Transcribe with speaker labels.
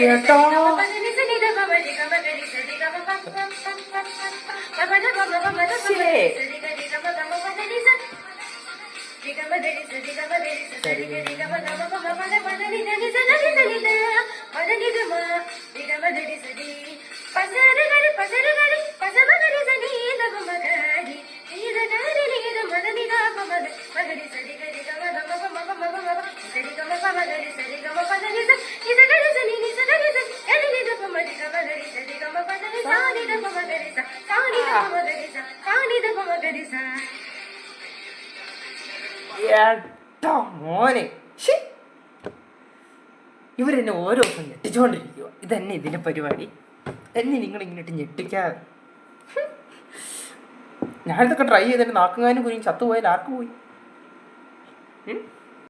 Speaker 1: ചേട്ടാ ഏട്ടാ മോനെ ഇവരെന്നെ ഓരോ ദിവസം ഞെട്ടിച്ചുകൊണ്ടിരിക്കുക. ഇതന്നെ ഇതിൻ്റെ പരിപാടി. എന്നെ നിങ്ങളിങ്ങോട്ട് ഞെട്ടിക്കാതെ. ഞാനിതൊക്കെ ട്രൈ ചെയ്തിട്ട് നാക്കുകാനും കുഞ്ഞും ചത്തുപോയാൽ ആർക്ക് പോയി?